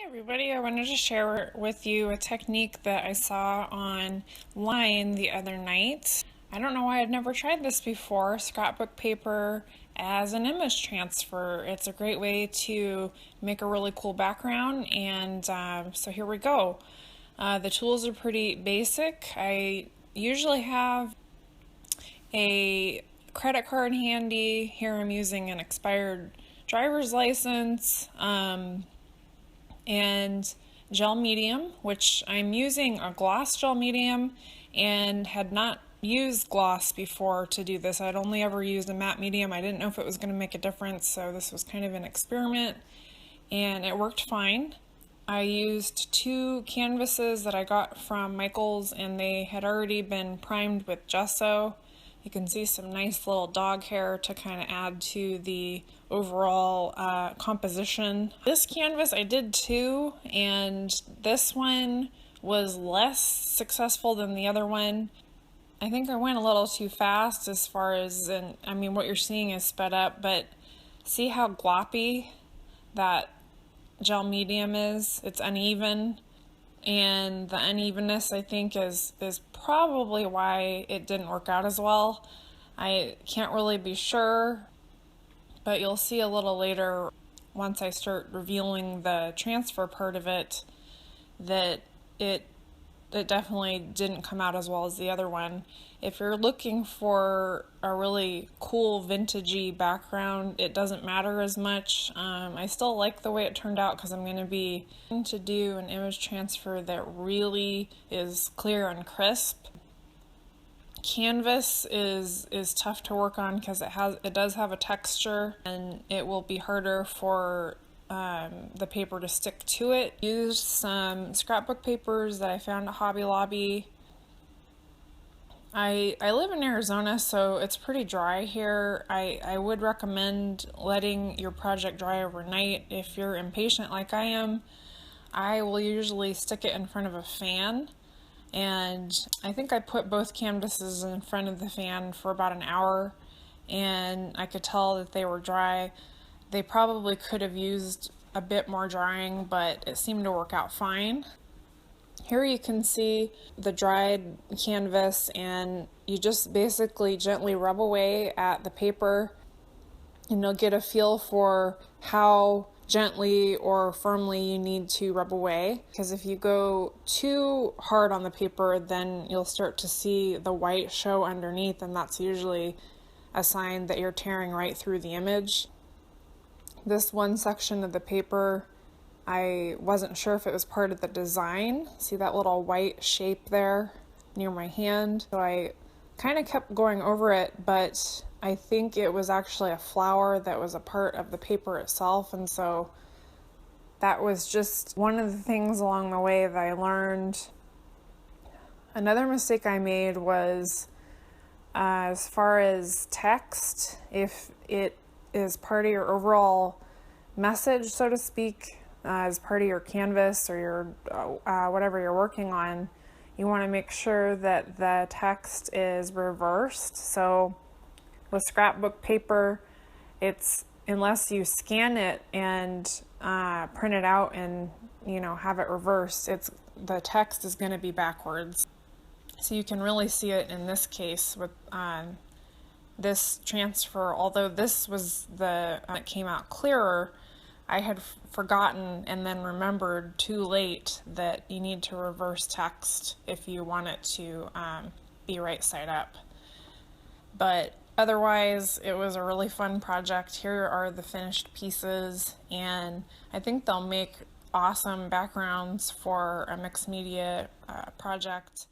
Everybody, I wanted to share with you a technique that I saw online the other night. I don't know why I'd never tried this before, scrapbook paper as an image transfer. It's a great way to make a really cool background, and so here we go. The tools are pretty basic. I usually have a credit card handy. Here I'm using an expired driver's license. And gel medium, which I'm using a gloss gel medium and had not used gloss before to do this. I'd only ever used a matte medium. I didn't know if it was going to make a difference, so this was kind of an experiment, and it worked fine. I used two canvases that I got from Michael's, and they had already been primed with gesso. You can see some nice little dog hair to kind of add to the overall composition. This canvas I did too, and this one was less successful than the other one. I think I went a little too fast as far as, I mean what you're seeing is sped up, but see how gloppy that gel medium is? It's uneven. And the unevenness, I think, is probably why it didn't work out as well. I can't really be sure, but you'll see a little later once I start revealing the transfer part of it that it definitely didn't come out as well as the other one. If you're looking for a really cool vintagey background, it doesn't matter as much. I still like the way it turned out because I'm going to be to do an image transfer that really is clear and crisp. Canvas is tough to work on because it does have a texture, and it will be harder for the paper to stick to it. Used some scrapbook papers that I found at Hobby Lobby. I live in Arizona, so it's pretty dry here. I would recommend letting your project dry overnight. If you're impatient like I am, I will usually stick it in front of a fan, and I think I put both canvases in front of the fan for about an hour, and I could tell that they were dry. They probably could have used a bit more drying, but it seemed to work out fine. Here you can see the dried canvas, and you just basically gently rub away at the paper, and you'll get a feel for how gently or firmly you need to rub away, because if you go too hard on the paper, then you'll start to see the white show underneath, and that's usually a sign that you're tearing right through the image. This one section of the paper, I wasn't sure if it was part of the design. See that little white shape there near my hand? So I kind of kept going over it, but I think it was actually a flower that was a part of the paper itself, and so that was just one of the things along the way that I learned. Another mistake I made was as far as text, if it is part of your overall message, so to speak, as part of your canvas or your whatever you're working on, you want to make sure that the text is reversed. So with scrapbook paper, it's, unless you scan it and print it out and have it reversed, the text is going to be backwards. So you can really see it in this case with this transfer. Although this was it came out clearer, I had forgotten and then remembered too late that you need to reverse text if you want it to be right side up. But otherwise, it was a really fun project. Here are the finished pieces, and I think they'll make awesome backgrounds for a mixed media project.